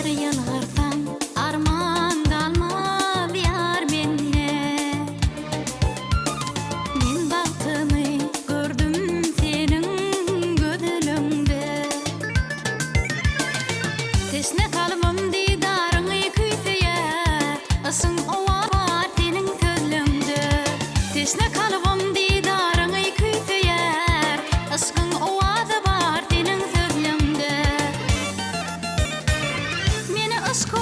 yıllardan arman dalmaz yar menne. Men baktımı gördüm senin gözlüğünde. Teşne kalbim didarını küyseye, ısın ova var senin sözlüğünde. Teşne kalbim didarını küyseye, ısın ova da var senin sözlüğünde. Meni ışkı